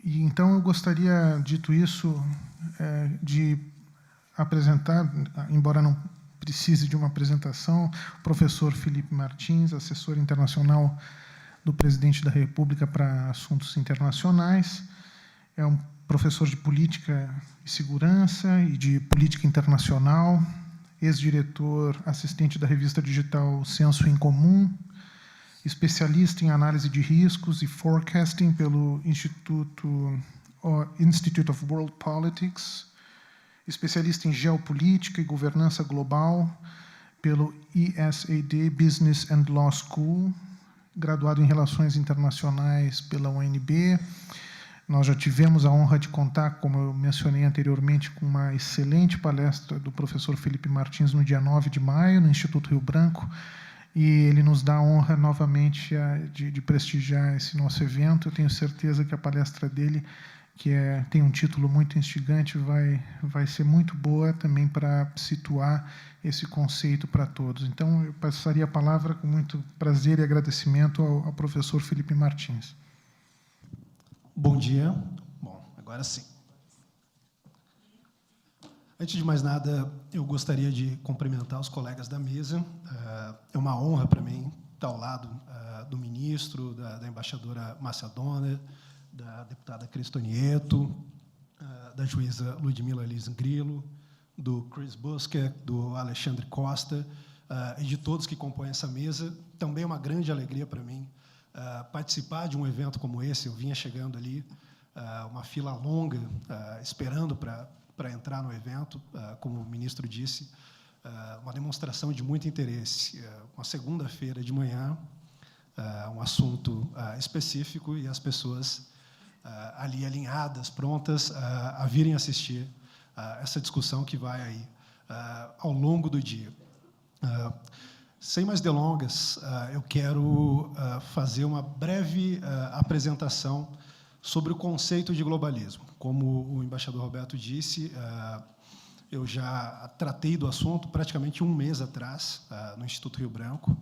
E então eu gostaria, dito isso, de apresentar, embora não precise de uma apresentação, o professor Felipe Martins, assessor internacional do Presidente da República para Assuntos Internacionais. É um professor de Política e Segurança e de Política Internacional, ex-diretor assistente da revista digital Senso em Comum, especialista em análise de riscos e forecasting pelo Institute of World Politics, especialista em geopolítica e governança global pelo ESAD Business and Law School, graduado em Relações Internacionais pela UNB. Nós já tivemos a honra de contar, como eu mencionei anteriormente, com uma excelente palestra do professor Felipe Martins no dia 9 de maio, no Instituto Rio Branco, e ele nos dá a honra novamente de prestigiar esse nosso evento. Eu tenho certeza que a palestra dele, que tem um título muito instigante, vai ser muito boa também para situar esse conceito para todos. Então, eu passaria a palavra com muito prazer e agradecimento ao professor Felipe Martins. Bom dia. Bom, agora sim. Antes de mais nada, eu gostaria de cumprimentar os colegas da mesa. É uma honra para mim estar ao lado do ministro, da embaixadora Márcia Donner, da deputada Cristo Nieto, da juíza Ludmila Liz Grillo, do Chris Busquet, do Alexandre Costa, e de todos que compõem essa mesa. Também é uma grande alegria para mim participar de um evento como esse. Eu vinha chegando ali, uma fila longa, esperando para entrar no evento, como o ministro disse, uma demonstração de muito interesse. Uma segunda-feira de manhã, um assunto específico, e as pessoas ali alinhadas, prontas a virem assistir essa discussão que vai aí ao longo do dia. Sem mais delongas, eu quero fazer uma breve apresentação sobre o conceito de globalismo. Como o embaixador Roberto disse, eu já tratei do assunto praticamente um mês atrás, no Instituto Rio Branco.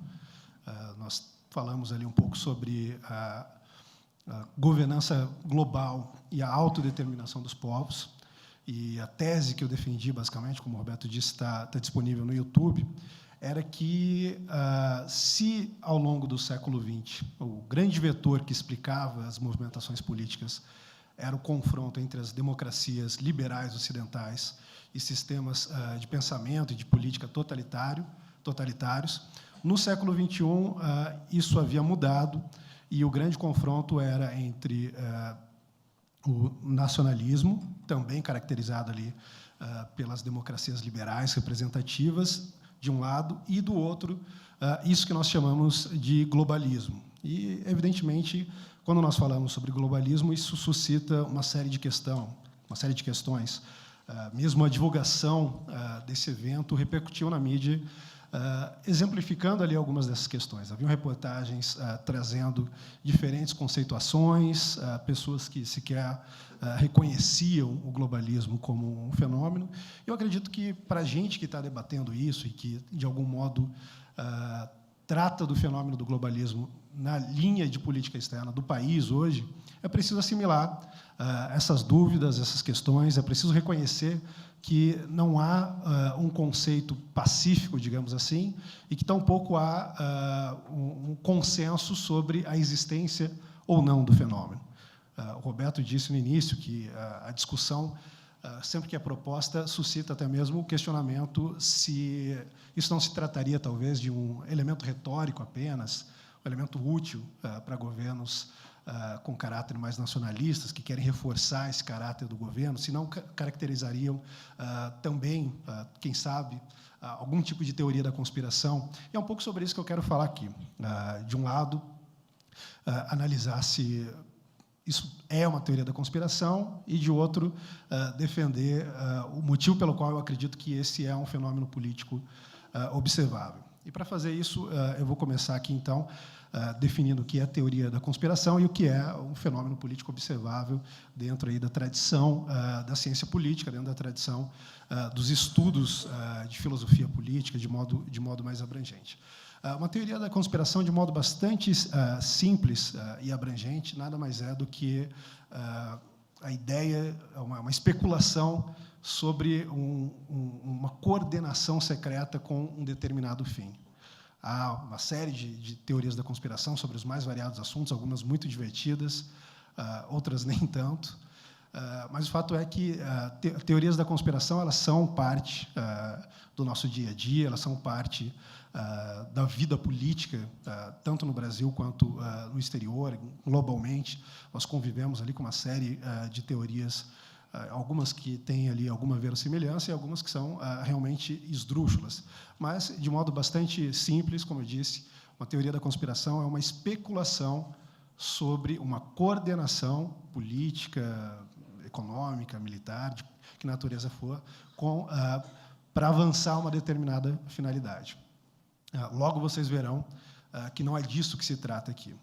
Nós falamos ali um pouco sobre a governança global e a autodeterminação dos povos. E a tese que eu defendi, basicamente, como o Roberto disse, está disponível no YouTube, era que, se, ao longo do século XX, o grande vetor que explicava as movimentações políticas era o confronto entre as democracias liberais ocidentais e sistemas de pensamento e de política totalitários, no século XXI, isso havia mudado, e o grande confronto era entre o nacionalismo, também caracterizado ali pelas democracias liberais representativas, de um lado, e do outro, isso que nós chamamos de globalismo. E, evidentemente, quando nós falamos sobre globalismo, isso suscita uma série de questões. Mesmo a divulgação desse evento repercutiu na mídia, exemplificando ali algumas dessas questões. Haviam reportagens trazendo diferentes conceituações, pessoas que sequer reconheciam o globalismo como um fenômeno. Eu acredito que, para a gente que está debatendo isso e que, de algum modo, trata do fenômeno do globalismo na linha de política externa do país hoje, é preciso assimilar essas dúvidas, essas questões, é preciso reconhecer que não há um conceito pacífico, digamos assim, e que tampouco há um consenso sobre a existência ou não do fenômeno. O Roberto disse no início que a discussão, sempre que é proposta, suscita até mesmo o questionamento se isso não se trataria, talvez, de um elemento retórico apenas, um elemento útil para governos com caráter mais nacionalistas, que querem reforçar esse caráter do governo, se não caracterizariam também, quem sabe, algum tipo de teoria da conspiração. E é um pouco sobre isso que eu quero falar aqui. De um lado, analisar se isso é uma teoria da conspiração, e, de outro, defender o motivo pelo qual eu acredito que esse é um fenômeno político observável. E, para fazer isso, eu vou começar aqui, então, definindo o que é a teoria da conspiração e o que é um fenômeno político observável dentro aí da tradição da ciência política, dentro da tradição dos estudos de filosofia política, de modo mais abrangente. Uma teoria da conspiração, de modo bastante simples e abrangente, nada mais é do que a ideia, uma especulação sobre uma coordenação secreta com um determinado fim. Há uma série de teorias da conspiração sobre os mais variados assuntos, algumas muito divertidas, outras nem tanto. Mas o fato é que teorias da conspiração, elas são parte do nosso dia a dia, elas são parte da vida política, tanto no Brasil quanto no exterior, globalmente. Nós convivemos ali com uma série de teorias, algumas que têm ali alguma verossimilhança e algumas que são realmente esdrúxulas. Mas, de modo bastante simples, como eu disse, uma teoria da conspiração é uma especulação sobre uma coordenação política, econômica, militar, de que natureza for, para avançar uma determinada finalidade. Logo, vocês verão que não é disso que se trata aqui.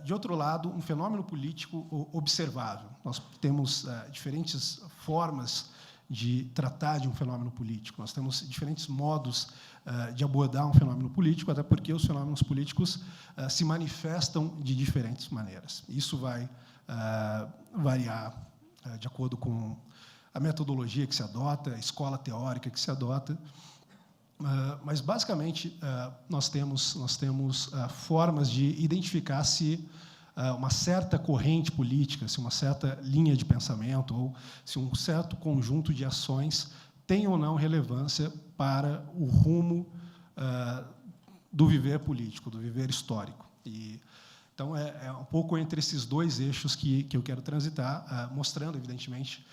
De outro lado, um fenômeno político observável. Nós temos diferentes formas de tratar de um fenômeno político. Nós temos diferentes modos de abordar um fenômeno político, até porque os fenômenos políticos se manifestam de diferentes maneiras. Isso vai variar de acordo com a metodologia que se adota, a escola teórica que se adota. Mas, basicamente, nós temos formas de identificar se uma certa corrente política, se uma certa linha de pensamento ou se um certo conjunto de ações tem ou não relevância para o rumo do viver político, do viver histórico. Então, é um pouco entre esses dois eixos que eu quero transitar, mostrando, evidentemente,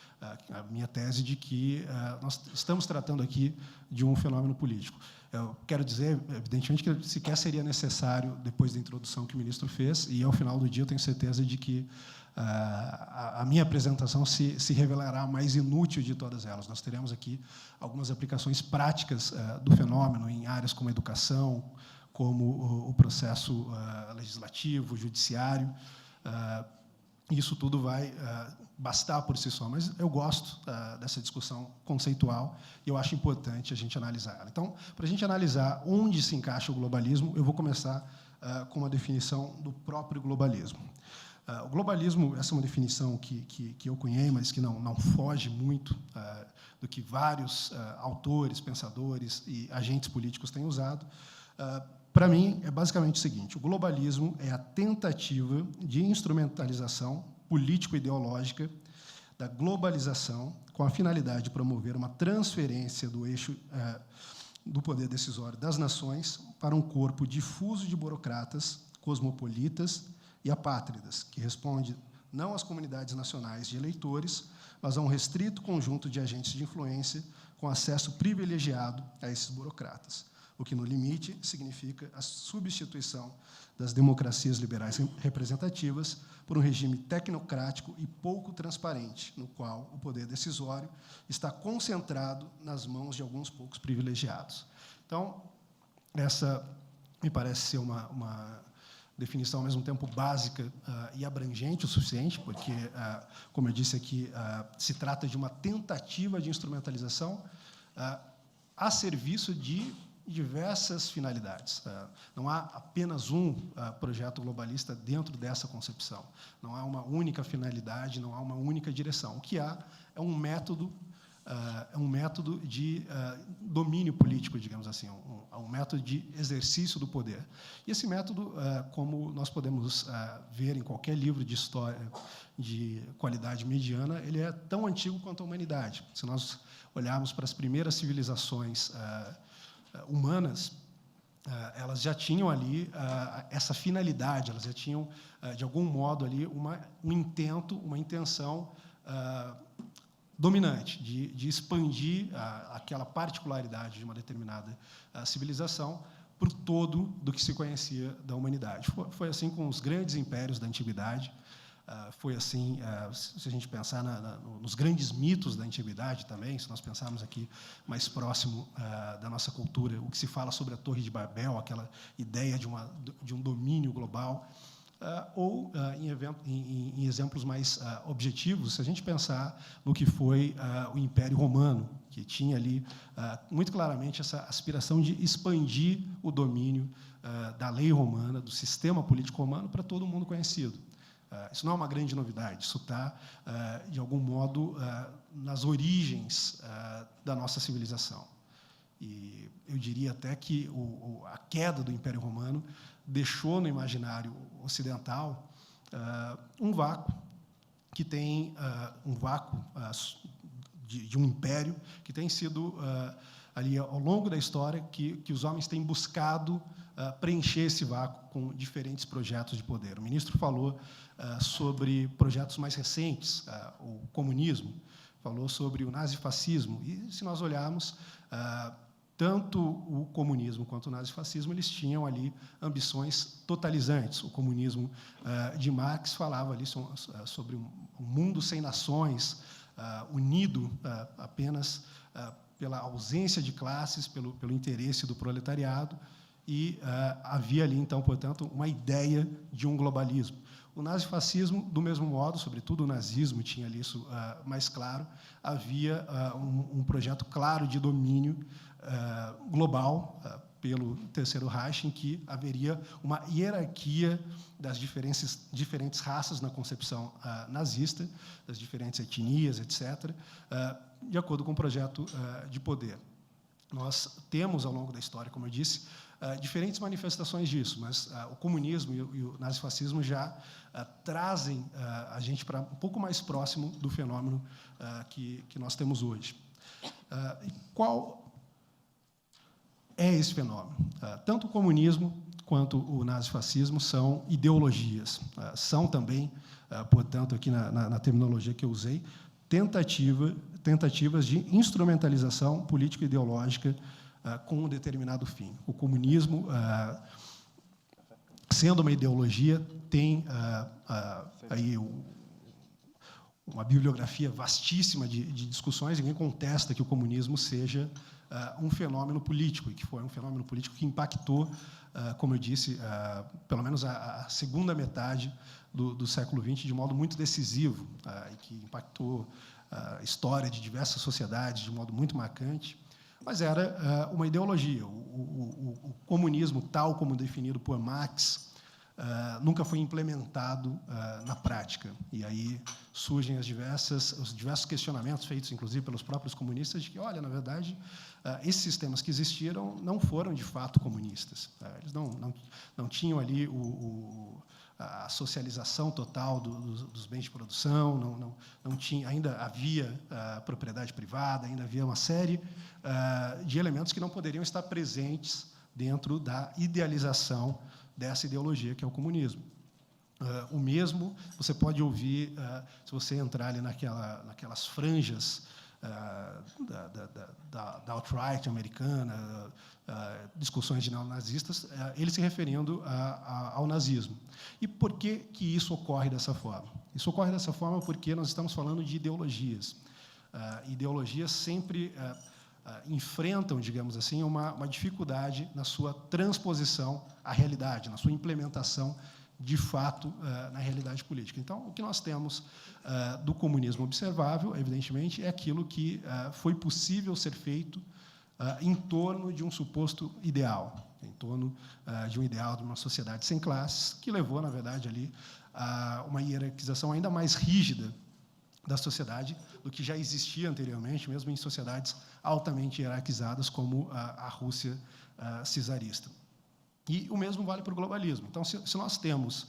a minha tese de que nós estamos tratando aqui de um fenômeno político. Eu quero dizer, evidentemente, que sequer seria necessário, depois da introdução que o ministro fez, e, ao final do dia, eu tenho certeza de que a minha apresentação se revelará a mais inútil de todas elas. Nós teremos aqui algumas aplicações práticas do fenômeno em áreas como a educação, como o processo legislativo, judiciário. Isso tudo vai bastar por si só, mas eu gosto dessa discussão conceitual e eu acho importante a gente analisar ela. Então, para a gente analisar onde se encaixa o globalismo, eu vou começar com uma definição do próprio globalismo. O globalismo, essa é uma definição que eu cunhei, mas que não foge muito do que vários autores, pensadores e agentes políticos têm usado. Para mim, é basicamente o seguinte: o globalismo é a tentativa de instrumentalização político-ideológica da globalização com a finalidade de promover uma transferência do eixo do poder decisório das nações para um corpo difuso de burocratas, cosmopolitas e apátridas, que responde não às comunidades nacionais de eleitores, mas a um restrito conjunto de agentes de influência com acesso privilegiado a esses burocratas, o que, no limite, significa a substituição das democracias liberais representativas por um regime tecnocrático e pouco transparente, no qual o poder decisório está concentrado nas mãos de alguns poucos privilegiados. Então, essa me parece ser uma definição, ao mesmo tempo, básica e abrangente o suficiente, porque, como eu disse aqui, se trata de uma tentativa de instrumentalização a serviço de diversas finalidades. Não há apenas um projeto globalista dentro dessa concepção. Não há uma única finalidade, não há uma única direção. O que há é um método de domínio político, digamos assim, um método de exercício do poder. E esse método, como nós podemos ver em qualquer livro de história de qualidade mediana, ele é tão antigo quanto a humanidade. Se nós olharmos para as primeiras civilizações humanas, elas já tinham ali essa finalidade, elas já tinham, de algum modo, ali um intento, uma intenção dominante de expandir aquela particularidade de uma determinada civilização por todo do que se conhecia da humanidade. Foi assim com os grandes impérios da antiguidade. Foi assim, se a gente pensar nos grandes mitos da antiguidade também, se nós pensarmos aqui mais próximo da nossa cultura, o que se fala sobre a Torre de Babel, aquela ideia de um domínio global, ou em exemplos mais objetivos, se a gente pensar no que foi o Império Romano, que tinha ali muito claramente essa aspiração de expandir o domínio da lei romana, do sistema político romano, para todo mundo conhecido. Isso não é uma grande novidade, isso está, de algum modo, nas origens da nossa civilização. E eu diria até que a queda do Império Romano deixou no imaginário ocidental um vácuo que tem um vácuo de um império que tem sido ali ao longo da história que os homens têm buscado preencher esse vácuo com diferentes projetos de poder. O ministro falou sobre projetos mais recentes, o comunismo, falou sobre o nazifascismo, e se nós olharmos, tanto o comunismo quanto o nazifascismo, eles tinham ali ambições totalizantes. O comunismo de Marx falava ali sobre um mundo sem nações, unido apenas pela ausência de classes, pelo interesse do proletariado, e havia ali, então, portanto, uma ideia de um globalismo. O nazifascismo, do mesmo modo, sobretudo o nazismo tinha ali isso mais claro, havia um projeto claro de domínio global pelo Terceiro Reich, em que haveria uma hierarquia das diferentes raças na concepção nazista, das diferentes etnias, etc., de acordo com o projeto de poder. Nós temos, ao longo da história, como eu disse, diferentes manifestações disso, mas o comunismo e o nazifascismo já trazem a gente para um pouco mais próximo do fenômeno que nós temos hoje. Qual é esse fenômeno? Tanto o comunismo quanto o nazifascismo são ideologias, são também, portanto, aqui na terminologia que eu usei, tentativas de instrumentalização político-ideológica com um determinado fim. O comunismo, sendo uma ideologia, tem aí uma bibliografia vastíssima de discussões. Ninguém contesta que o comunismo seja um fenômeno político, e que foi um fenômeno político que impactou, como eu disse, pelo menos a segunda metade do século XX de modo muito decisivo, e que impactou a história de diversas sociedades de modo muito marcante, mas era uma ideologia. O comunismo, tal como definido por Marx, nunca foi implementado na prática. E aí surgem os diversos questionamentos feitos, inclusive, pelos próprios comunistas, de que, olha, na verdade, esses sistemas que existiram não foram, de fato, comunistas. Eles não tinham ali a socialização total dos bens de produção, não tinha, ainda havia propriedade privada, ainda havia uma série de elementos que não poderiam estar presentes dentro da idealização dessa ideologia que é o comunismo. O mesmo você pode ouvir se você entrar ali naquelas franjas da alt-right americana, discussões de neonazistas, eles se referindo ao nazismo. E por que isso ocorre dessa forma? Isso ocorre dessa forma porque nós estamos falando de ideologias. Ideologias sempre enfrentam, digamos assim, uma dificuldade na sua transposição à realidade, na sua implementação, de fato, na realidade política. Então, o que nós temos do comunismo observável, evidentemente, é aquilo que foi possível ser feito em torno de um suposto ideal, em torno de um ideal de uma sociedade sem classes, que levou, na verdade, ali a uma hierarquização ainda mais rígida da sociedade do que já existia anteriormente, mesmo em sociedades altamente hierarquizadas, como a Rússia czarista. E o mesmo vale para o globalismo. Então, se nós temos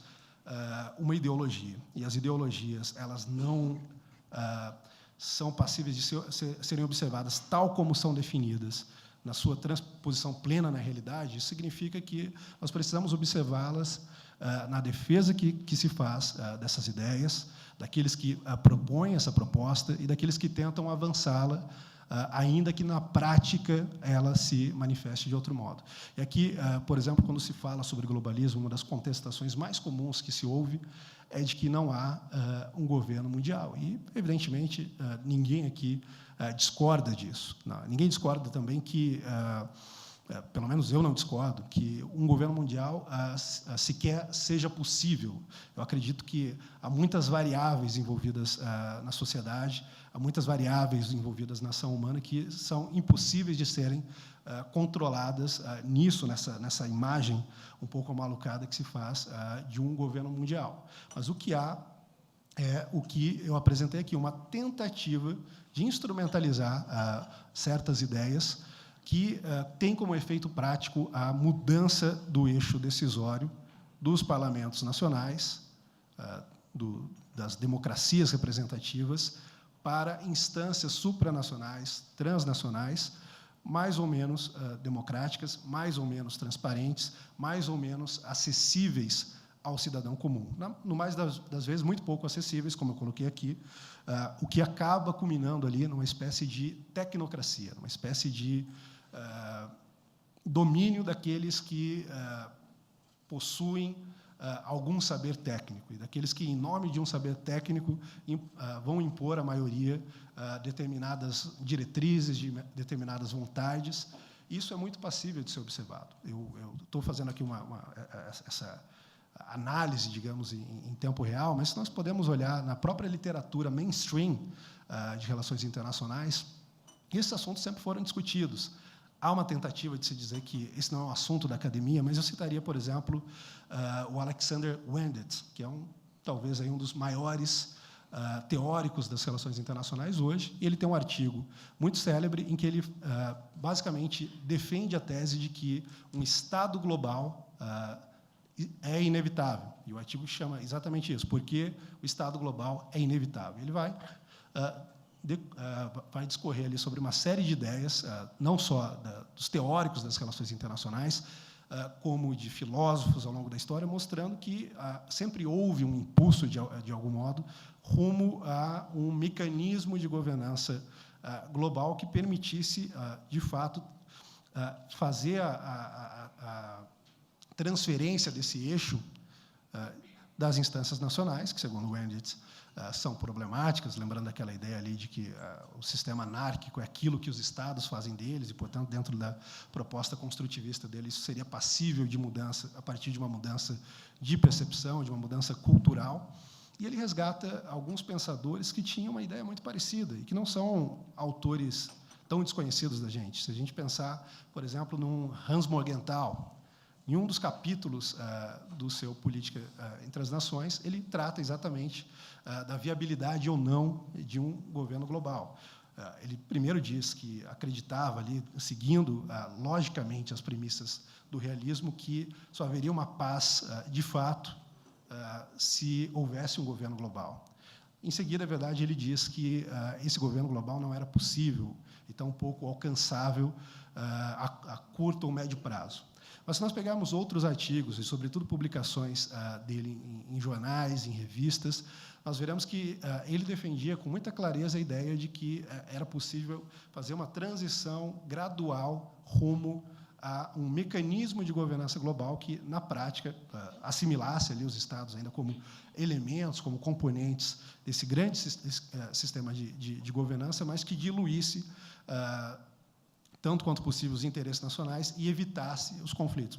uma ideologia, e as ideologias elas não são passíveis de serem observadas tal como são definidas na sua transposição plena na realidade, isso significa que nós precisamos observá-las na defesa que se faz dessas ideias, daqueles que propõem essa proposta e daqueles que tentam avançá-la, ainda que na prática ela se manifeste de outro modo. E aqui, por exemplo, quando se fala sobre globalismo, uma das contestações mais comuns que se ouve é de que não há um governo mundial. E, evidentemente, ninguém aqui discorda disso. Ninguém discorda também que pelo menos eu não discordo, que um governo mundial sequer seja possível. Eu acredito que há muitas variáveis envolvidas na sociedade, há muitas variáveis envolvidas na ação humana que são impossíveis de serem controladas nessa imagem um pouco amalucada que se faz de um governo mundial. Mas o que há é o que eu apresentei aqui, uma tentativa de instrumentalizar certas ideias que tem como efeito prático a mudança do eixo decisório dos parlamentos nacionais, das democracias representativas, para instâncias supranacionais, transnacionais, mais ou menos democráticas, mais ou menos transparentes, mais ou menos acessíveis ao cidadão comum. No mais das vezes, muito pouco acessíveis, como eu coloquei aqui, o que acaba culminando ali numa espécie de tecnocracia, uma espécie de domínio daqueles que possuem algum saber técnico, e daqueles que, em nome de um saber técnico, vão impor à maioria determinadas diretrizes, determinadas vontades. Isso é muito passível de ser observado. Eu estou fazendo aqui essa análise, digamos, em tempo real, mas se nós podemos olhar na própria literatura mainstream de relações internacionais, esses assuntos sempre foram discutidos. Há uma tentativa de se dizer que esse não é um assunto da academia, mas eu citaria, por exemplo, o Alexander Wendt, que é talvez aí um dos maiores teóricos das relações internacionais hoje. Ele tem um artigo muito célebre em que ele basicamente defende a tese de que um Estado global é inevitável. E o artigo chama exatamente isso, porque o Estado global é inevitável. Ele vai discorrer ali sobre uma série de ideias, não só dos teóricos das relações internacionais, como de filósofos ao longo da história, mostrando que sempre houve um impulso, de algum modo, rumo a um mecanismo de governança global que permitisse, de fato, fazer a transferência desse eixo das instâncias nacionais, que, segundo Wendt, são problemáticas, lembrando aquela ideia ali de que o sistema anárquico é aquilo que os Estados fazem deles, e, portanto, dentro da proposta construtivista dele, isso seria passível de mudança a partir de uma mudança de percepção, de uma mudança cultural. E ele resgata alguns pensadores que tinham uma ideia muito parecida e que não são autores tão desconhecidos da gente. Se a gente pensar, por exemplo, num Hans Morgenthau, em um dos capítulos do seu Política entre as Nações, ele trata exatamente da viabilidade ou não de um governo global. Ele primeiro diz que acreditava, ali, seguindo logicamente as premissas do realismo, que só haveria uma paz de fato se houvesse um governo global. Em seguida, é verdade, ele diz que esse governo global não era possível e tampouco alcançável a curto ou médio prazo. Mas, se nós pegarmos outros artigos, e, sobretudo, publicações dele em jornais, em revistas, nós veremos que ele defendia com muita clareza a ideia de que era possível fazer uma transição gradual rumo a um mecanismo de governança global que, na prática, assimilasse ali os Estados ainda como elementos, como componentes desse grande sistema de governança, mas que diluísse tanto quanto possível os interesses nacionais e evitasse os conflitos.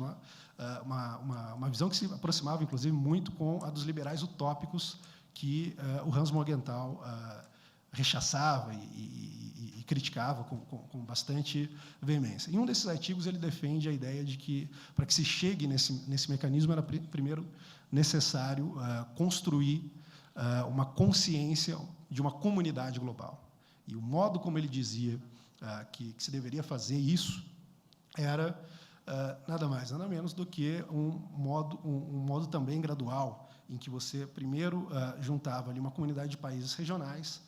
Uma visão que se aproximava, inclusive, muito com a dos liberais utópicos que o Hans Morgenthau rechaçava e criticava com bastante veemência. Em um desses artigos, ele defende a ideia de que, para que se chegue nesse mecanismo, era primeiro necessário construir uma consciência de uma comunidade global. E o modo como ele dizia que se deveria fazer isso era nada mais, nada menos do que um modo também gradual, em que você primeiro juntava ali uma comunidade de países regionais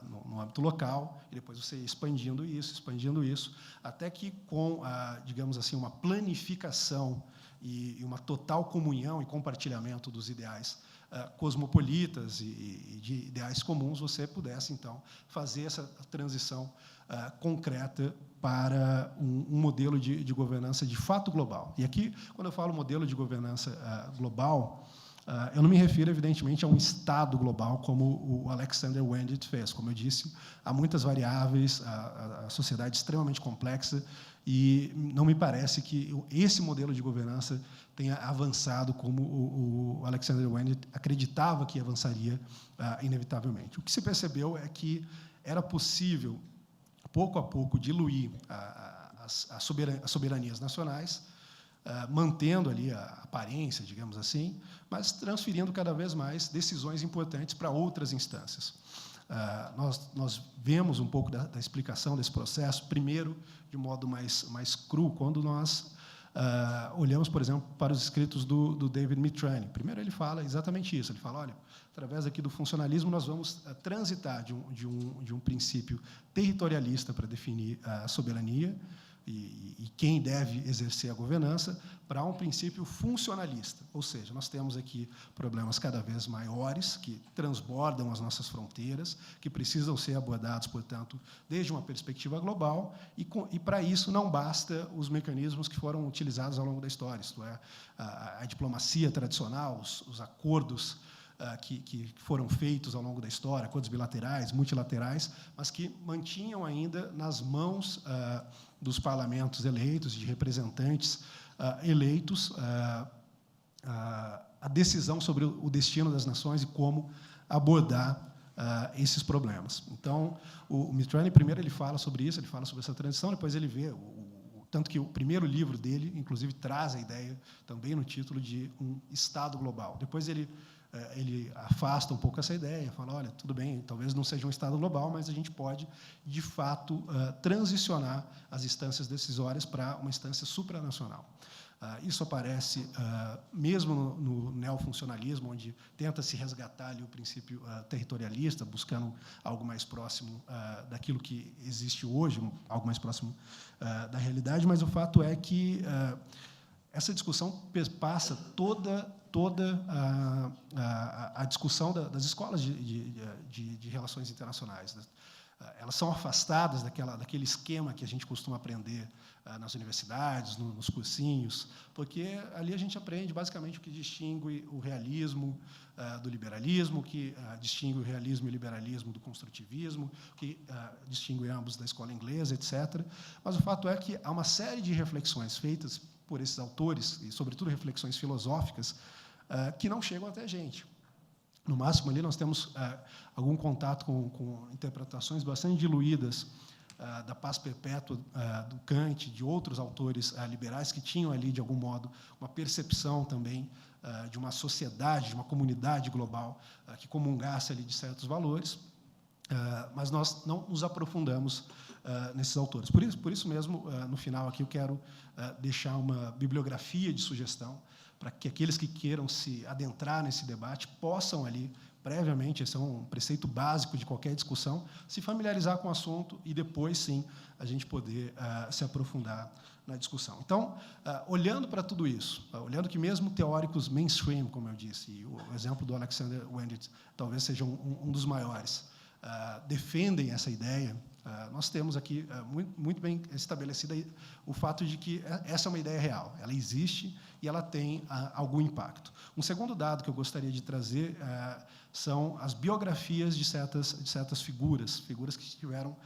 no âmbito local, e depois você ia expandindo isso, até que, com, digamos assim, uma planificação e uma total comunhão e compartilhamento dos ideais cosmopolitas e de ideais comuns, você pudesse, então, fazer essa transição concreta para um modelo de governança de fato global. E aqui, quando eu falo modelo de governança global, Eu não me refiro, evidentemente, a um Estado global como o Alexander Wendt fez. Como eu disse, há muitas variáveis, a sociedade é extremamente complexa, e não me parece que esse modelo de governança tenha avançado como o Alexander Wendt acreditava que avançaria inevitavelmente. O que se percebeu é que era possível, pouco a pouco, diluir as soberanias nacionais, mantendo ali a aparência, digamos assim, mas transferindo cada vez mais decisões importantes para outras instâncias. Nós vemos um pouco da explicação desse processo, primeiro, de modo mais cru, quando nós olhamos, por exemplo, para os escritos do David Mitrani. Primeiro, ele fala exatamente isso. Ele fala, olha, através aqui do funcionalismo, nós vamos transitar de um princípio territorialista para definir a soberania e quem deve exercer a governança, para um princípio funcionalista. Ou seja, nós temos aqui problemas cada vez maiores, que transbordam as nossas fronteiras, que precisam ser abordados, portanto, desde uma perspectiva global, e para isso não basta os mecanismos que foram utilizados ao longo da história, isto é, a diplomacia tradicional, os acordos que foram feitos ao longo da história, acordos bilaterais, multilaterais, mas que mantinham ainda nas mãos dos parlamentos eleitos, de representantes eleitos, a decisão sobre o destino das nações e como abordar esses problemas. Então, o Mitrani, primeiro, ele fala sobre isso, ele fala sobre essa transição, depois ele vê, tanto que o primeiro livro dele, inclusive, traz a ideia, também no título, de um Estado global. Depois ele afasta um pouco essa ideia, fala, olha, tudo bem, talvez não seja um Estado global, mas a gente pode, de fato, transicionar as instâncias decisórias para uma instância supranacional. Isso aparece mesmo no neofuncionalismo, onde tenta-se resgatar ali o princípio territorialista, buscando algo mais próximo daquilo que existe hoje, algo mais próximo da realidade, mas o fato é que essa discussão passa toda a discussão das escolas de relações internacionais. Elas são afastadas daquele esquema que a gente costuma aprender nas universidades, nos cursinhos, porque ali a gente aprende basicamente o que distingue o realismo do liberalismo, o que distingue o realismo e o liberalismo do construtivismo, o que distingue ambos da escola inglesa, etc. Mas o fato é que há uma série de reflexões feitas por esses autores, e, sobretudo, reflexões filosóficas, que não chegam até a gente. No máximo, ali nós temos algum contato com interpretações bastante diluídas da paz perpétua do Kant, de outros autores liberais que tinham ali, de algum modo, uma percepção também de uma sociedade, de uma comunidade global que comungasse ali de certos valores, mas nós não nos aprofundamos nesses autores. Por isso mesmo, no final aqui, eu quero deixar uma bibliografia de sugestão para que aqueles que queiram se adentrar nesse debate possam ali, previamente, esse é um preceito básico de qualquer discussão, se familiarizar com o assunto e depois, sim, a gente poder se aprofundar na discussão. Então, olhando para tudo isso, olhando que mesmo teóricos mainstream, como eu disse, e o exemplo do Alexander Wendt talvez seja um dos maiores, defendem essa ideia, nós temos aqui muito bem estabelecida o fato de que essa é uma ideia real, ela existe e ela tem algum impacto. Um segundo dado que eu gostaria de trazer são as biografias de certas figuras que estiveram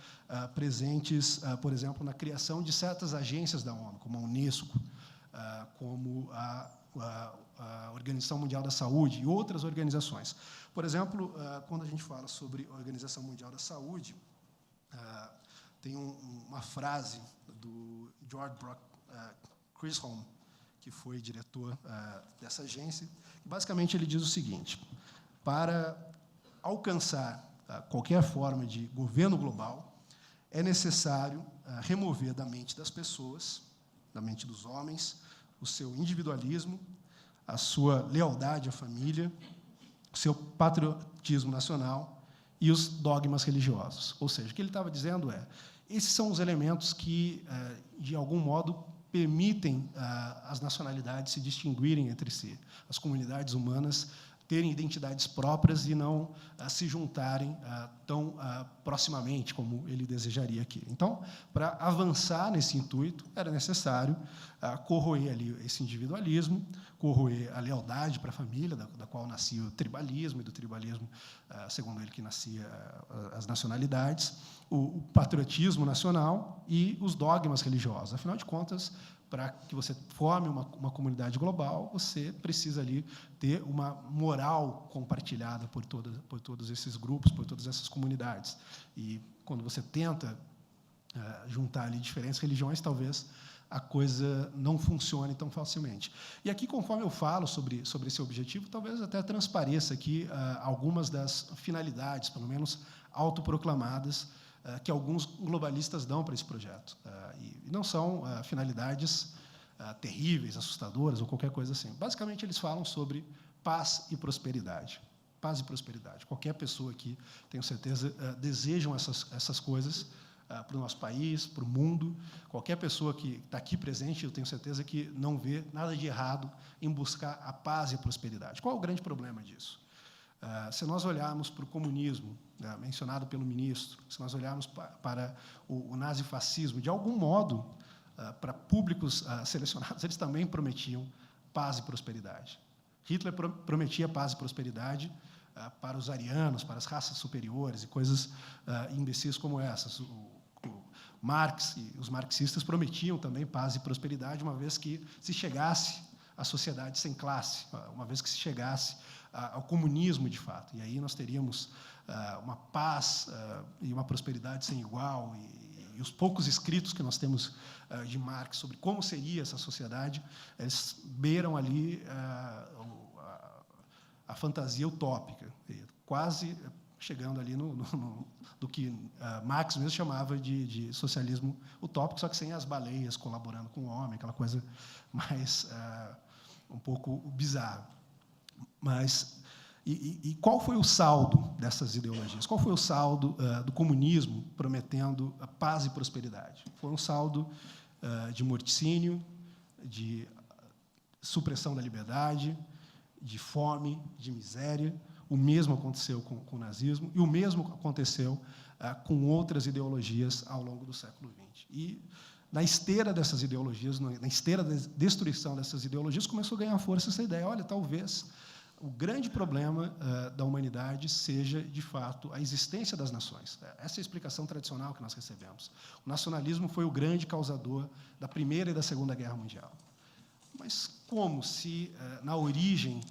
presentes, por exemplo, na criação de certas agências da ONU, como a Unesco, como a Organização Mundial da Saúde e outras organizações. Por exemplo, quando a gente fala sobre a Organização Mundial da Saúde, tem uma frase do George Brock Chisholm, que foi diretor dessa agência, que basicamente ele diz o seguinte: para alcançar qualquer forma de governo global, é necessário remover da mente das pessoas, da mente dos homens, o seu individualismo, a sua lealdade à família, o seu patriotismo nacional e os dogmas religiosos. Ou seja, o que ele estava dizendo esses são os elementos que, de algum modo, permitem as nacionalidades se distinguirem entre si, as comunidades humanas terem identidades próprias e não se juntarem tão proximamente como ele desejaria aqui. Então, para avançar nesse intuito, era necessário corroer ali esse individualismo, corroer a lealdade para a família, da qual nascia o tribalismo, e do tribalismo, segundo ele, que nascia as nacionalidades, o patriotismo nacional e os dogmas religiosos. Afinal de contas, para que você forme uma comunidade global, você precisa ali ter uma moral compartilhada por todos esses grupos, por todas essas comunidades. E quando você tenta juntar ali diferentes religiões, talvez a coisa não funcione tão facilmente. E aqui, conforme eu falo sobre esse objetivo, talvez até transpareça aqui algumas das finalidades, pelo menos autoproclamadas, que alguns globalistas dão para esse projeto. E não são finalidades terríveis, assustadoras ou qualquer coisa assim. Basicamente, eles falam sobre paz e prosperidade. Paz e prosperidade. Qualquer pessoa aqui, tenho certeza, desejam essas coisas para o nosso país, para o mundo. Qualquer pessoa que está aqui presente, eu tenho certeza que não vê nada de errado em buscar a paz e a prosperidade. Qual é o grande problema disso? Se nós olharmos para o comunismo, mencionado pelo ministro, se nós olharmos para o nazifascismo, de algum modo, para públicos selecionados, eles também prometiam paz e prosperidade. Hitler prometia paz e prosperidade para os arianos, para as raças superiores e coisas imbecis como essas. O Marx e os marxistas prometiam também paz e prosperidade, uma vez que se chegasse à sociedade sem classe, uma vez que se chegasse ao comunismo de fato. E aí nós teríamos uma paz e uma prosperidade sem igual. E os poucos escritos que nós temos de Marx sobre como seria essa sociedade, eles beiram ali a fantasia utópica, quase chegando ali do que Marx mesmo chamava de socialismo utópico, só que sem as baleias colaborando com o homem, aquela coisa mais um pouco bizarra. Mas e qual foi o saldo dessas ideologias? Qual foi o saldo do comunismo prometendo a paz e prosperidade? Foi um saldo de morticínio, de supressão da liberdade, de fome, de miséria. O mesmo aconteceu com o nazismo e o mesmo aconteceu com outras ideologias ao longo do século XX. E, na esteira dessas ideologias, na esteira da destruição dessas ideologias, começou a ganhar força essa ideia. Olha, talvez o grande problema da humanidade seja, de fato, a existência das nações. Essa é a explicação tradicional que nós recebemos. O nacionalismo foi o grande causador da Primeira e da Segunda Guerra Mundial. Mas como se, na origem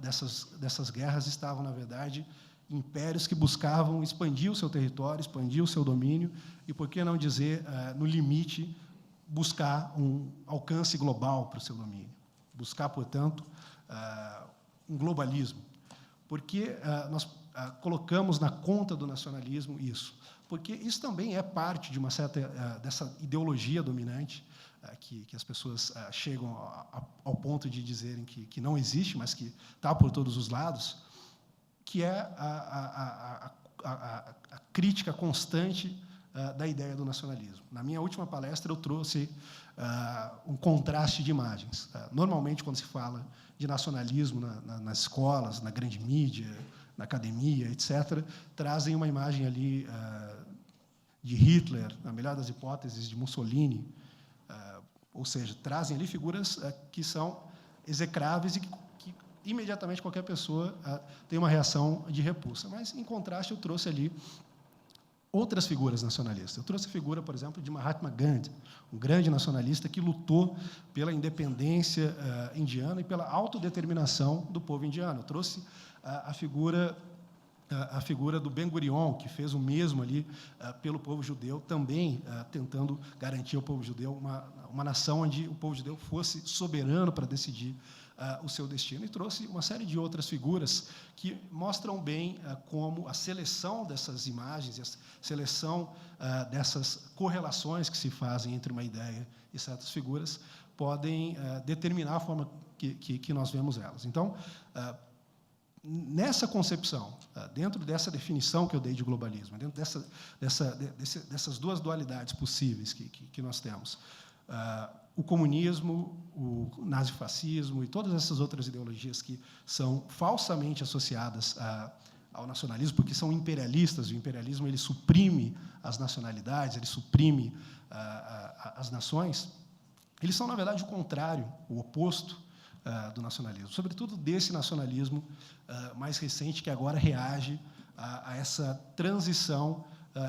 dessas guerras, estavam, na verdade, impérios que buscavam expandir o seu território, expandir o seu domínio, e, por que não dizer, no limite, buscar um alcance global para o seu domínio. Buscar, portanto, um globalismo. Por que nós colocamos na conta do nacionalismo isso? Porque isso também é parte de uma certa dessa ideologia dominante, que as pessoas chegam ao ponto de dizerem que não existe, mas que está por todos os lados, que é a crítica constante da ideia do nacionalismo. Na minha última palestra, eu trouxe um contraste de imagens. Normalmente, quando se fala de nacionalismo nas escolas, na grande mídia, na academia, etc., trazem uma imagem ali de Hitler, na melhor das hipóteses, de Mussolini, ou seja, trazem ali figuras que são execráveis e que imediatamente qualquer pessoa tem uma reação de repulsa. Mas, em contraste, eu trouxe ali outras figuras nacionalistas. Eu trouxe a figura, por exemplo, de Mahatma Gandhi, um grande nacionalista que lutou pela independência indiana e pela autodeterminação do povo indiano. Eu trouxe a figura do Ben-Gurion, que fez o mesmo ali pelo povo judeu, também tentando garantir ao povo judeu uma nação onde o povo judeu fosse soberano para decidir o seu destino. E trouxe uma série de outras figuras que mostram bem como a seleção dessas imagens, a seleção dessas correlações que se fazem entre uma ideia e certas figuras podem determinar a forma que nós vemos elas. Então, nessa concepção, dentro dessa definição que eu dei de globalismo, dentro dessas duas dualidades possíveis que nós temos, o comunismo, o nazifascismo e todas essas outras ideologias que são falsamente associadas ao nacionalismo, porque são imperialistas, o imperialismo ele suprime as nacionalidades, ele suprime as nações, eles são, na verdade, o contrário, o oposto do nacionalismo, sobretudo desse nacionalismo mais recente, que agora reage a essa transição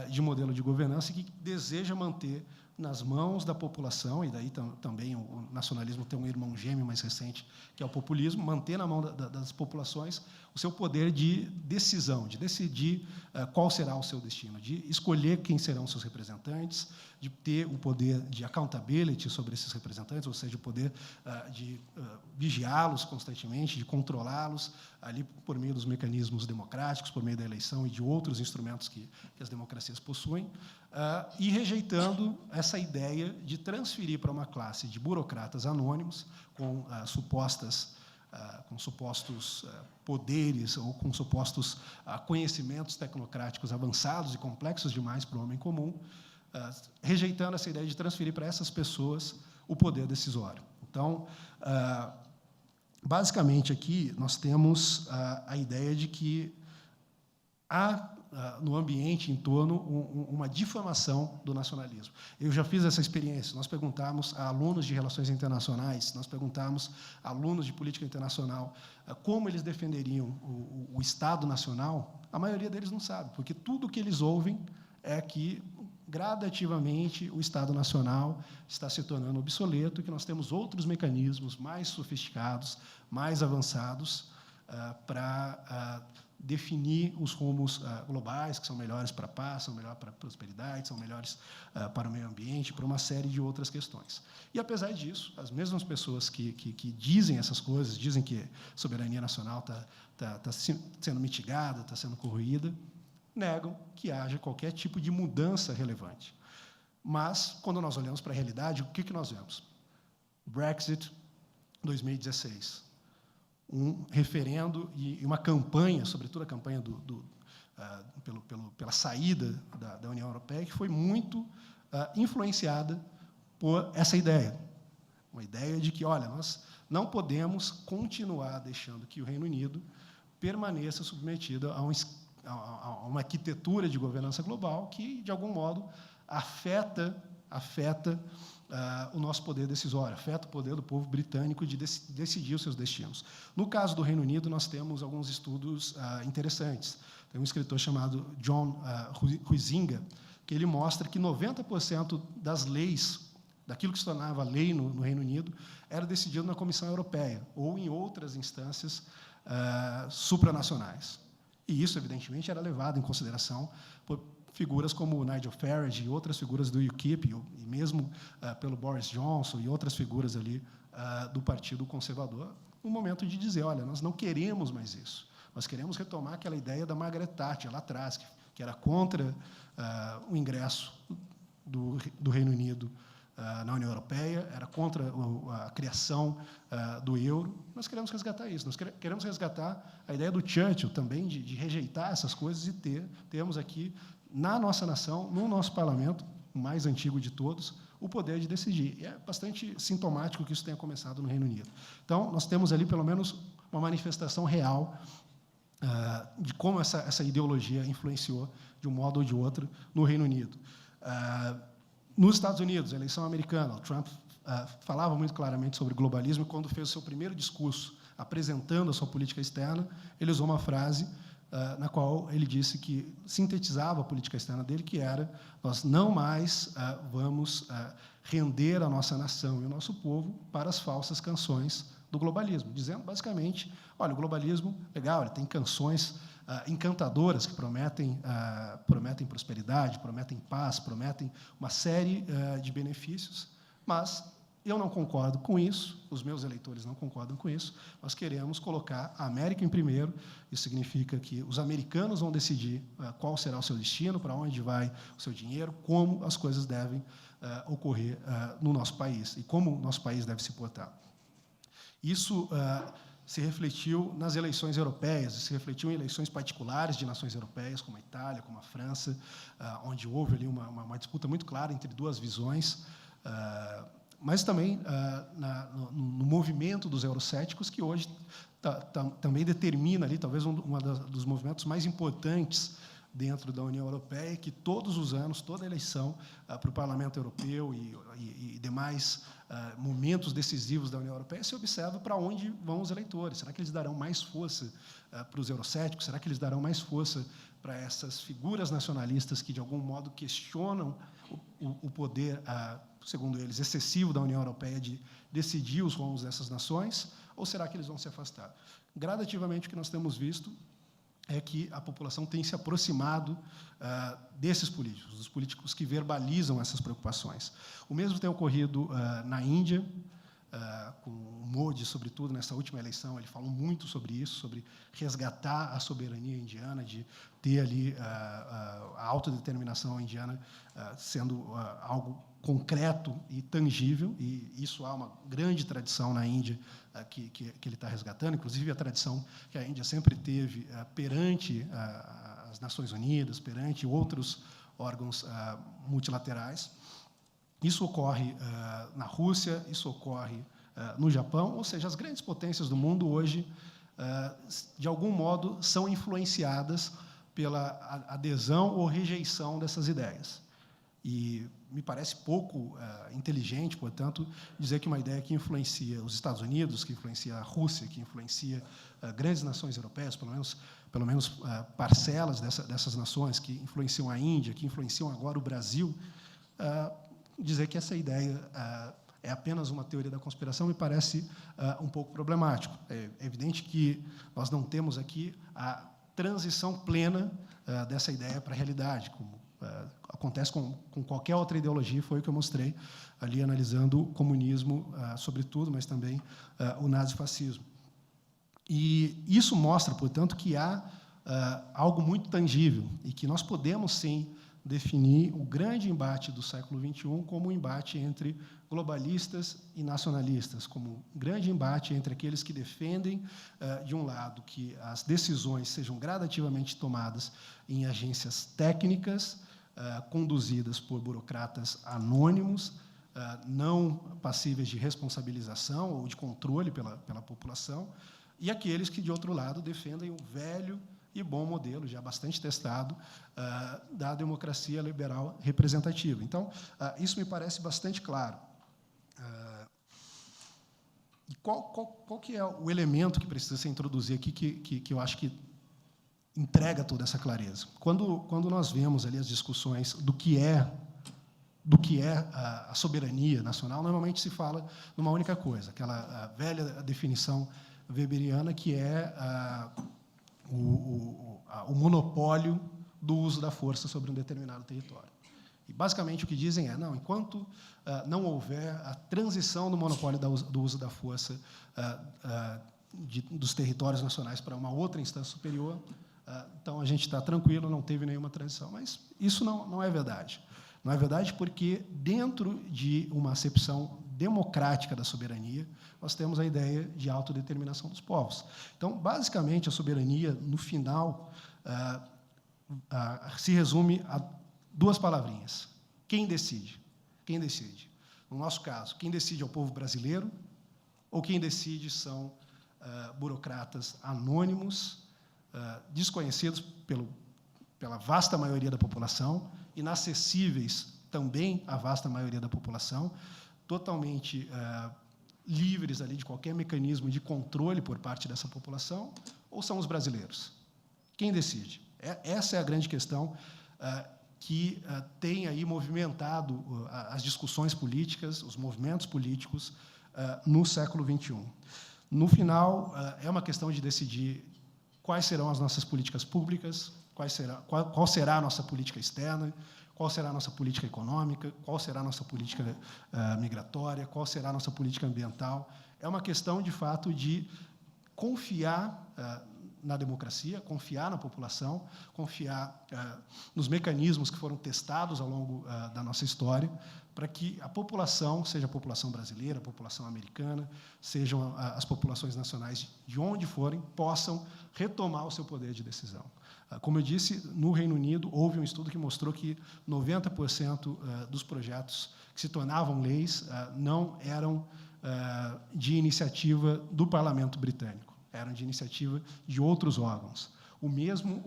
de modelo de governança e que deseja manter nas mãos da população, e daí também o nacionalismo tem um irmão gêmeo mais recente, que é o populismo, manter na mão das populações o seu poder de decisão, de decidir qual será o seu destino, de escolher quem serão seus representantes, de ter o poder de accountability sobre esses representantes, ou seja, o poder de vigiá-los constantemente, de controlá-los ali por meio dos mecanismos democráticos, por meio da eleição e de outros instrumentos que as democracias possuem, e rejeitando essa ideia de transferir para uma classe de burocratas anônimos com supostos poderes ou com supostos conhecimentos tecnocráticos avançados e complexos demais para o homem comum, rejeitando essa ideia de transferir para essas pessoas o poder decisório. Então, basicamente, aqui, nós temos a ideia de que há, no ambiente em torno, uma difamação do nacionalismo. Eu já fiz essa experiência. Nós perguntamos a alunos de relações internacionais, nós perguntamos a alunos de política internacional como eles defenderiam o Estado nacional. A maioria deles não sabe, porque tudo o que eles ouvem é que, gradativamente, o Estado nacional está se tornando obsoleto e que nós temos outros mecanismos mais sofisticados, mais avançados, para definir os rumos globais, que são melhores para a paz, são melhores para a prosperidade, são melhores para o meio ambiente, para uma série de outras questões. E, apesar disso, as mesmas pessoas que dizem essas coisas, dizem que a soberania nacional está sendo mitigada, está sendo corroída, negam que haja qualquer tipo de mudança relevante. Mas, quando nós olhamos para a realidade, o que nós vemos? Brexit 2016. Um referendo e uma campanha, sobretudo a campanha pela saída da União Europeia, que foi muito influenciada por essa ideia. Uma ideia de que, olha, nós não podemos continuar deixando que o Reino Unido permaneça submetido a uma arquitetura de governança global que, de algum modo, afeta o nosso poder decisório, afeta o poder do povo britânico de decidir os seus destinos. No caso do Reino Unido, nós temos alguns estudos interessantes. Tem um escritor chamado John Huizinga, que ele mostra que 90% das leis, daquilo que se tornava lei no Reino Unido, era decidido na Comissão Europeia ou em outras instâncias supranacionais. E isso, evidentemente, era levado em consideração por figuras como o Nigel Farage e outras figuras do UKIP, e mesmo pelo Boris Johnson e outras figuras ali do Partido Conservador, no momento de dizer, olha, nós não queremos mais isso. Nós queremos retomar aquela ideia da Margaret Thatcher, lá atrás, que era contra o ingresso do Reino Unido na União Europeia, era contra a criação do euro. Nós queremos resgatar isso. Nós queremos resgatar a ideia do Churchill também, de rejeitar essas coisas e termos aqui, na nossa nação, no nosso parlamento, o mais antigo de todos, o poder de decidir. E é bastante sintomático que isso tenha começado no Reino Unido. Então, nós temos ali, pelo menos, uma manifestação real de como essa ideologia influenciou, de um modo ou de outro, no Reino Unido. Nos Estados Unidos, a eleição americana, o Trump falava muito claramente sobre globalismo, e quando fez o seu primeiro discurso apresentando a sua política externa, ele usou uma frase na qual ele disse que sintetizava a política externa dele, que era: nós não mais vamos render a nossa nação e o nosso povo para as falsas canções do globalismo, dizendo, basicamente, olha, o globalismo, legal, ele tem canções encantadoras que prometem prosperidade, prometem paz, prometem uma série de benefícios, mas eu não concordo com isso, os meus eleitores não concordam com isso, nós queremos colocar a América em primeiro, isso significa que os americanos vão decidir qual será o seu destino, para onde vai o seu dinheiro, como as coisas devem ocorrer no nosso país e como o nosso país deve se portar. Isso se refletiu nas eleições europeias, se refletiu em eleições particulares de nações europeias, como a Itália, como a França, onde houve ali uma disputa muito clara entre duas visões, mas também no movimento dos eurocéticos, que hoje também determina ali, talvez, um dos movimentos mais importantes dentro da União Europeia, que todos os anos, toda eleição para o Parlamento Europeu e demais momentos decisivos da União Europeia, se observa para onde vão os eleitores. Será que eles darão mais força para os eurocéticos? Será que eles darão mais força para essas figuras nacionalistas que, de algum modo, questionam o poder, segundo eles, excessivo da União Europeia de decidir os rumos dessas nações? Ou será que eles vão se afastar? Gradativamente, o que nós temos visto é que a população tem se aproximado desses políticos, dos políticos que verbalizam essas preocupações. O mesmo tem ocorrido na Índia, com o Modi, sobretudo, nessa última eleição, ele falou muito sobre isso, sobre resgatar a soberania indiana, de ter ali a autodeterminação indiana sendo algo concreto e tangível, e isso há uma grande tradição na Índia que ele está resgatando, inclusive a tradição que a Índia sempre teve perante as Nações Unidas, perante outros órgãos multilaterais. Isso ocorre na Rússia, isso ocorre no Japão, ou seja, as grandes potências do mundo hoje, de algum modo, são influenciadas pela adesão ou rejeição dessas ideias. E me parece pouco inteligente, portanto, dizer que uma ideia que influencia os Estados Unidos, que influencia a Rússia, que influencia grandes nações europeias, pelo menos parcelas dessas nações, que influenciam a Índia, que influenciam agora o Brasil, dizer que essa ideia é apenas uma teoria da conspiração me parece um pouco problemático. É evidente que nós não temos aqui a transição plena dessa ideia para a realidade, como acontece com qualquer outra ideologia, foi o que eu mostrei ali, analisando o comunismo, sobretudo, mas também o nazifascismo. E isso mostra, portanto, que há algo muito tangível e que nós podemos, sim, definir o grande embate do século XXI como um embate entre globalistas e nacionalistas, como um grande embate entre aqueles que defendem, de um lado, que as decisões sejam gradativamente tomadas em agências técnicas, conduzidas por burocratas anônimos, não passíveis de responsabilização ou de controle pela população, e aqueles que, de outro lado, defendem o velho e bom modelo, já bastante testado, da democracia liberal representativa. Então, isso me parece bastante claro. E qual que é o elemento que precisa ser introduzido aqui que eu acho que entrega toda essa clareza? Quando nós vemos ali as discussões do que é a soberania nacional, normalmente se fala numa única coisa, aquela velha definição weberiana, que é o monopólio do uso da força sobre um determinado território. E, basicamente, o que dizem é, não, enquanto não houver a transição do monopólio do uso da força dos territórios nacionais para uma outra instância superior, então a gente está tranquilo, não teve nenhuma transição. Mas isso não é verdade. Não é verdade porque, dentro de uma acepção democrática da soberania, nós temos a ideia de autodeterminação dos povos. Então, basicamente, a soberania, no final, se resume a duas palavrinhas. Quem decide? Quem decide? No nosso caso, quem decide é o povo brasileiro, ou quem decide são burocratas anônimos, desconhecidos pela vasta maioria da população, inacessíveis também à vasta maioria da população, totalmente livres ali de qualquer mecanismo de controle por parte dessa população, ou são os brasileiros? Quem decide? Essa é a grande questão que tem aí movimentado as discussões políticas, os movimentos políticos no século XXI. No final, é uma questão de decidir quais serão as nossas políticas públicas, qual será a nossa política externa, qual será a nossa política econômica, qual será a nossa política migratória, qual será a nossa política ambiental. É uma questão, de fato, de confiar na democracia, confiar na população, confiar nos mecanismos que foram testados ao longo da nossa história, para que a população, seja a população brasileira, a população americana, sejam as populações nacionais de onde forem, possam retomar o seu poder de decisão. Como eu disse, no Reino Unido, houve um estudo que mostrou que 90% dos projetos que se tornavam leis não eram de iniciativa do Parlamento britânico, eram de iniciativa de outros órgãos. O mesmo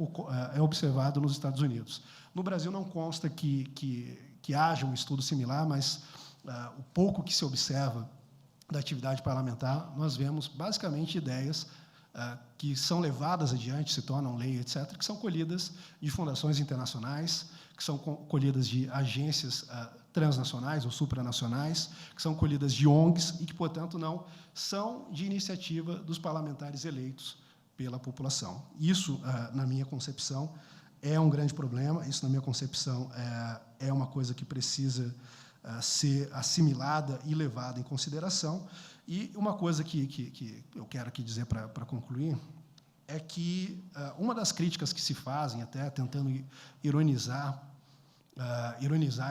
é observado nos Estados Unidos. No Brasil não consta que haja um estudo similar, mas o pouco que se observa da atividade parlamentar, nós vemos basicamente ideias que são levadas adiante, se tornam lei, etc., que são colhidas de fundações internacionais, que são colhidas de agências transnacionais ou supranacionais, que são colhidas de ONGs e que, portanto, não são de iniciativa dos parlamentares eleitos pela população. Isso, na minha concepção, é um grande problema, isso, na minha concepção, é uma coisa que precisa ser assimilada e levada em consideração. E uma coisa que eu quero aqui dizer para concluir é que uma das críticas que se fazem, até tentando ironizar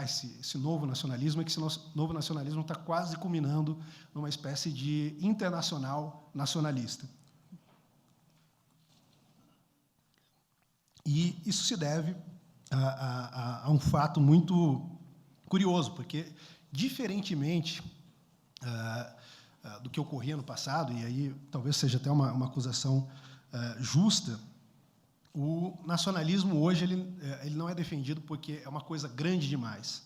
esse novo nacionalismo, é que esse novo nacionalismo está quase culminando numa espécie de internacional nacionalista. E isso se deve a um fato muito curioso, porque, diferentemente do que ocorria no passado, e aí talvez seja até uma acusação justa, o nacionalismo hoje ele não é defendido porque é uma coisa grande demais,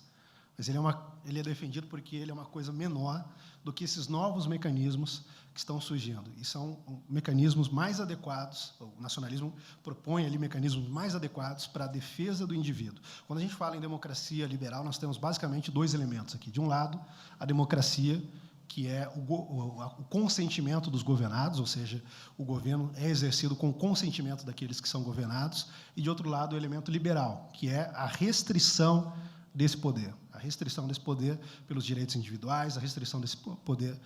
mas ele é defendido porque ele é uma coisa menor do que esses novos mecanismos que estão surgindo. E são mecanismos mais adequados, o nacionalismo propõe ali mecanismos mais adequados para a defesa do indivíduo. Quando a gente fala em democracia liberal, nós temos basicamente dois elementos aqui. De um lado, a democracia, que é o consentimento dos governados, ou seja, o governo é exercido com o consentimento daqueles que são governados, e, de outro lado, o elemento liberal, que é a restrição desse poder. A restrição desse poder pelos direitos individuais, a restrição desse poder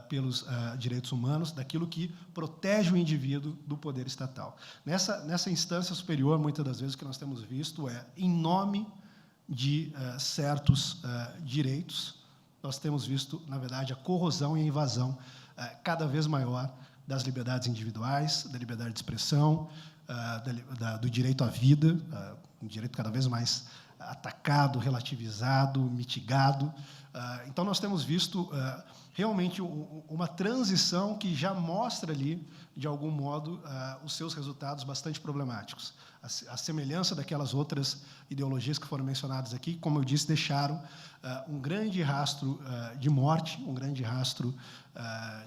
pelos direitos humanos, daquilo que protege o indivíduo do poder estatal. Nessa instância superior, muitas das vezes, o que nós temos visto é, em nome de certos direitos, nós temos visto, na verdade, a corrosão e a invasão cada vez maior das liberdades individuais, da liberdade de expressão, do direito à vida, um direito cada vez mais atacado, relativizado, mitigado. Então, nós temos visto realmente uma transição que já mostra ali, de algum modo, os seus resultados bastante problemáticos. A semelhança daquelas outras ideologias que foram mencionadas aqui, como eu disse, deixaram um grande rastro de morte, um grande rastro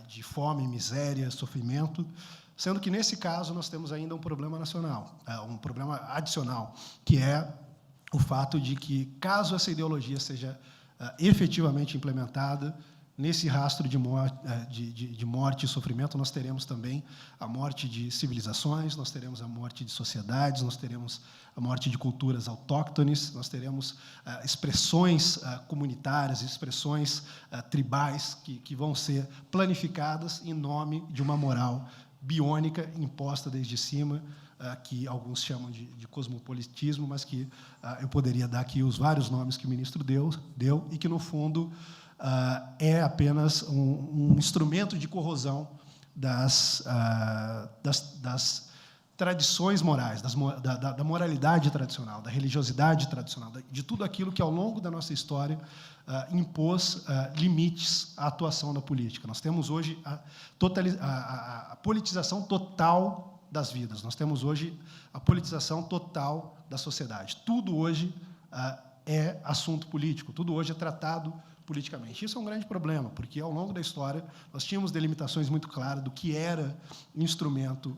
de fome, miséria, sofrimento, sendo que, nesse caso, nós temos ainda um problema nacional, um problema adicional, que é o fato de que, caso essa ideologia seja efetivamente implementada, nesse rastro de morte e sofrimento, nós teremos também a morte de civilizações, nós teremos a morte de sociedades, nós teremos a morte de culturas autóctones, nós teremos expressões comunitárias, expressões tribais que vão ser planificadas em nome de uma moral biônica imposta desde cima, que alguns chamam de cosmopolitismo, mas que eu poderia dar aqui os vários nomes que o ministro deu e que, no fundo, é apenas um instrumento de corrosão das tradições morais, da moralidade tradicional, da religiosidade tradicional, de tudo aquilo que, ao longo da nossa história, impôs limites à atuação da política. Nós temos hoje a politização total das vidas. Nós temos hoje a politização total da sociedade. Tudo hoje é assunto político, tudo hoje é tratado politicamente. Isso é um grande problema, porque, ao longo da história, nós tínhamos delimitações muito claras do que era instrumento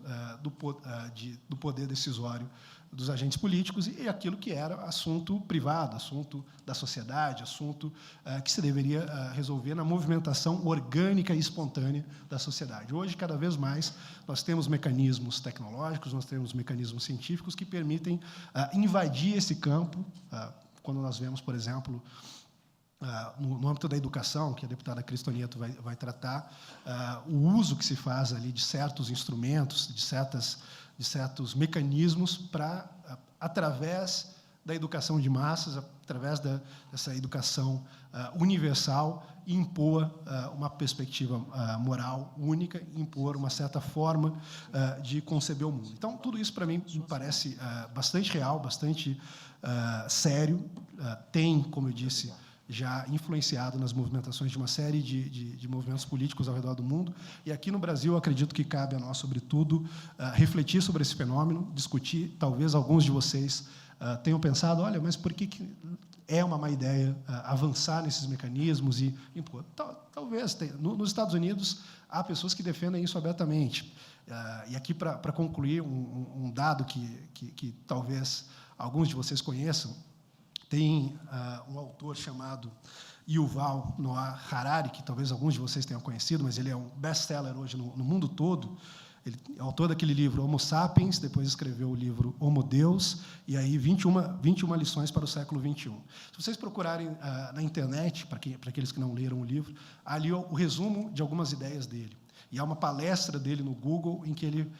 do poder decisório dos agentes políticos e aquilo que era assunto privado, assunto da sociedade, assunto que se deveria resolver na movimentação orgânica e espontânea da sociedade. Hoje, cada vez mais, nós temos mecanismos tecnológicos, nós temos mecanismos científicos que permitem invadir esse campo, quando nós vemos, por exemplo, no âmbito da educação, que a deputada Cristo Nieto vai tratar, o uso que se faz ali de certos instrumentos, de certos mecanismos para, através da educação de massas, através dessa educação universal, impor uma perspectiva moral única, impor uma certa forma de conceber o mundo. Então, tudo isso, para mim, me parece bastante real, bastante sério, tem, como eu disse, já influenciado nas movimentações de uma série de movimentos políticos ao redor do mundo. E aqui no Brasil, eu acredito que cabe a nós, sobretudo, refletir sobre esse fenômeno, discutir. Talvez alguns de vocês tenham pensado, olha, mas por que é uma má ideia avançar nesses mecanismos e impor? Talvez. Nos Estados Unidos, há pessoas que defendem isso abertamente. E aqui, para concluir, um dado que talvez alguns de vocês conheçam, tem um autor chamado Yuval Noah Harari, que talvez alguns de vocês tenham conhecido, mas ele é um best-seller hoje no mundo todo. Ele é autor daquele livro Homo Sapiens, depois escreveu o livro Homo Deus, e aí 21 lições para o século XXI. Se vocês procurarem na internet, para aqueles que não leram o livro, há ali o resumo de algumas ideias dele. E há uma palestra dele no Google, em que ele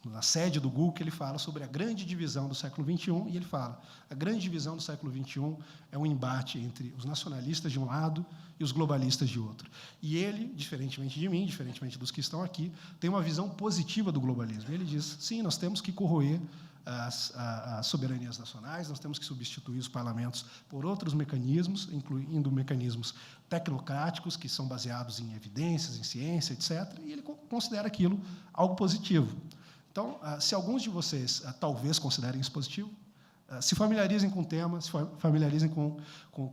na sede do Google, que ele fala sobre a grande divisão do século XXI, e ele fala, a grande divisão do século XXI é um embate entre os nacionalistas de um lado e os globalistas de outro. E ele, diferentemente de mim, diferentemente dos que estão aqui, tem uma visão positiva do globalismo. E ele diz, sim, nós temos que corroer as soberanias nacionais, nós temos que substituir os parlamentos por outros mecanismos, incluindo mecanismos tecnocráticos, que são baseados em evidências, em ciência, etc., e ele considera aquilo algo positivo. Então, se alguns de vocês talvez considerem isso positivo, se familiarizem com o tema, se familiarizem com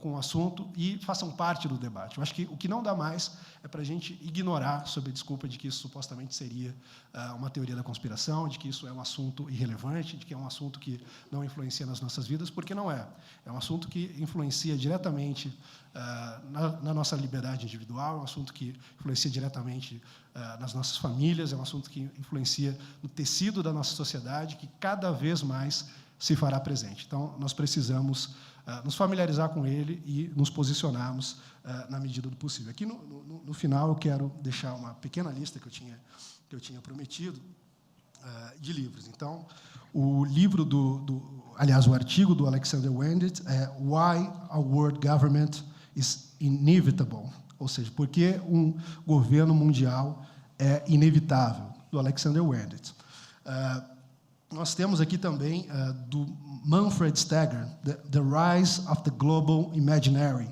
o assunto e façam parte do debate. Eu acho que o que não dá mais é para a gente ignorar, sob a desculpa de que isso supostamente seria uma teoria da conspiração, de que isso é um assunto irrelevante, de que é um assunto que não influencia nas nossas vidas, porque não é. É um assunto que influencia diretamente na nossa liberdade individual, é um assunto que influencia diretamente nas nossas famílias, é um assunto que influencia no tecido da nossa sociedade, que cada vez mais se fará presente. Então, nós precisamos nos familiarizar com ele e nos posicionarmos na medida do possível. Aqui, no final, eu quero deixar uma pequena lista que eu tinha prometido de livros. Então, o livro aliás, o artigo do Alexander Wendt é Why a World Government is Inevitable, ou seja, por que um governo mundial é inevitável, do Alexander Wendt. Nós temos aqui também, do Manfred Steger, The Rise of the Global Imaginary.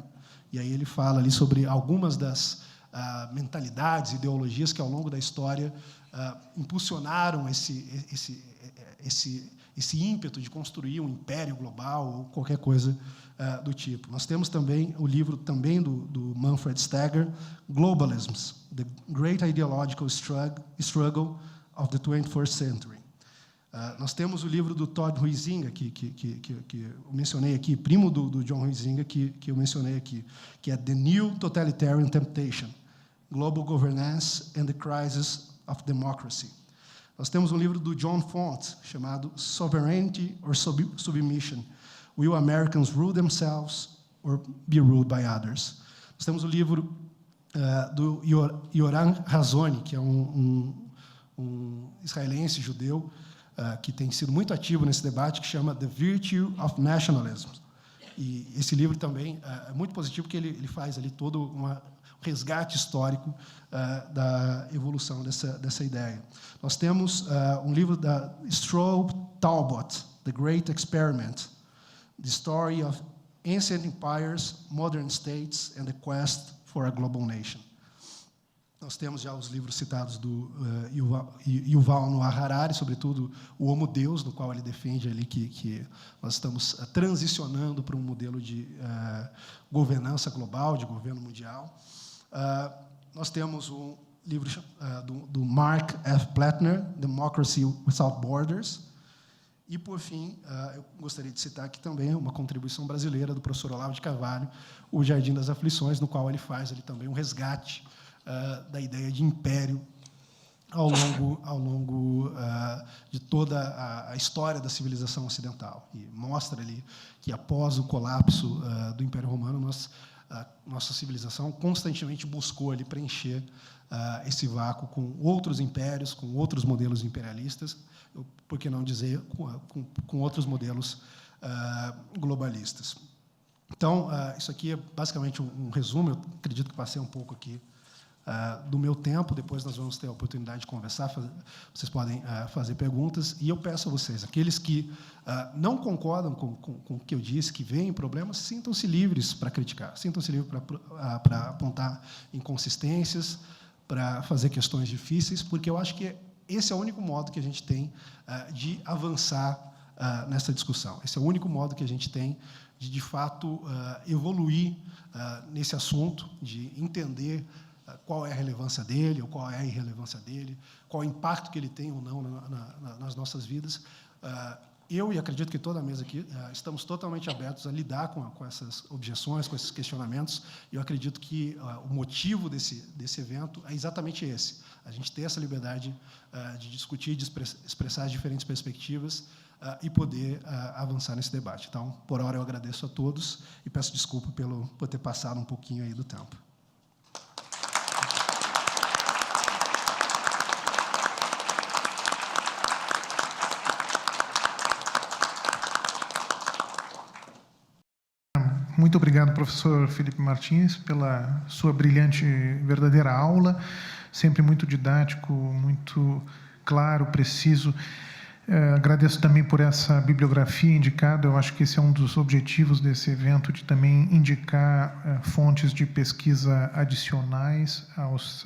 E aí ele fala ali sobre algumas das mentalidades, ideologias que, ao longo da história, impulsionaram esse ímpeto de construir um império global ou qualquer coisa do tipo. Nós temos também o livro também do Manfred Steger, Globalisms, The Great Ideological Struggle of the 21st Century. Nós temos o livro do Todd Huizinga, que eu mencionei aqui, primo do John Huizinga, que eu mencionei aqui, que é The New Totalitarian Temptation, Global Governance and the Crisis of Democracy. Nós temos um livro do John Font, chamado Sovereignty or Submission, Will Americans Rule Themselves or Be Ruled by Others? Nós temos o livro do Yoram Hazony, que é um israelense judeu, que tem sido muito ativo nesse debate, que chama The Virtue of Nationalism. E esse livro também é muito positivo, porque ele faz ali todo um resgate histórico da evolução dessa ideia. Nós temos um livro da Strobe Talbot, The Great Experiment, The Story of Ancient Empires, Modern States, and the Quest for a Global Nation. Nós temos já os livros citados do Yuval Noah Harari, sobretudo o Homo Deus, no qual ele defende ali que nós estamos transicionando para um modelo de governança global, de governo mundial. Nós temos um livro do Mark F. Plattner, Democracy Without Borders. E, por fim, eu gostaria de citar aqui também uma contribuição brasileira do professor Olavo de Carvalho, O Jardim das Aflições, no qual ele faz também um resgate da ideia de império ao longo de toda a história da civilização ocidental. E mostra ali que, após o colapso do Império Romano, nossa civilização constantemente buscou ali preencher esse vácuo com outros impérios, com outros modelos imperialistas, por que não dizer com outros modelos globalistas. Então, isso aqui é basicamente um resumo. Eu acredito que passei um pouco aqui do meu tempo. Depois nós vamos ter a oportunidade de conversar, vocês podem fazer perguntas. E eu peço a vocês, aqueles que não concordam com o que eu disse, que veem problemas, sintam-se livres para criticar, sintam-se livres para apontar inconsistências, para fazer questões difíceis, porque eu acho que esse é o único modo que a gente tem de avançar nessa discussão. Esse é o único modo que a gente tem de fato, evoluir nesse assunto, de entender qual é a relevância dele, ou qual é a irrelevância dele, qual é o impacto que ele tem ou não nas nossas vidas. Eu, e acredito que toda a mesa aqui, estamos totalmente abertos a lidar com essas objeções, com esses questionamentos, e eu acredito que o motivo desse evento é exatamente esse, a gente ter essa liberdade de discutir, de expressar as diferentes perspectivas, e poder avançar nesse debate. Então, por hora, eu agradeço a todos e peço desculpa por ter passado um pouquinho aí do tempo. Muito obrigado, professor Felipe Martins, pela sua brilhante, verdadeira aula, sempre muito didático, muito claro, preciso. Agradeço também por essa bibliografia indicada. Eu acho que esse é um dos objetivos desse evento, de também indicar fontes de pesquisa adicionais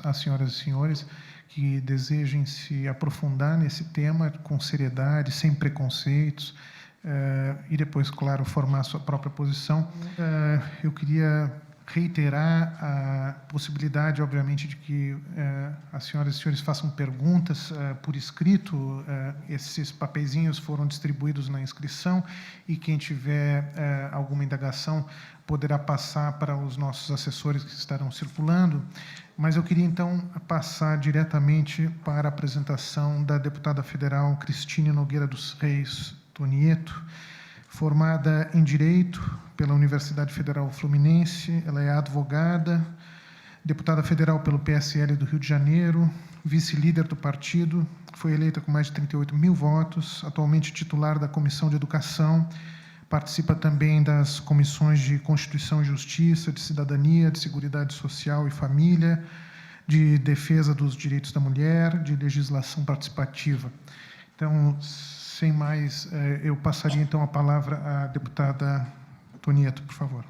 às senhoras e senhores que desejem se aprofundar nesse tema com seriedade, sem preconceitos, e depois, claro, formar a sua própria posição. Eu queria reiterar a possibilidade, obviamente, de que as senhoras e senhores façam perguntas por escrito. Esses papeizinhos foram distribuídos na inscrição e quem tiver alguma indagação poderá passar para os nossos assessores que estarão circulando. Mas eu queria, então, passar diretamente para a apresentação da deputada federal Cristine Nogueira dos Reis Tonieto, formada em Direito pela Universidade Federal Fluminense. Ela é advogada, deputada federal pelo PSL do Rio de Janeiro, vice-líder do partido, foi eleita com mais de 38 mil votos, atualmente titular da Comissão de Educação, participa também das comissões de Constituição e Justiça, de Cidadania, de Seguridade Social e Família, de Defesa dos Direitos da Mulher, de Legislação Participativa. Então, sem mais, eu passaria, então, a palavra à deputada Tonieto, por favor.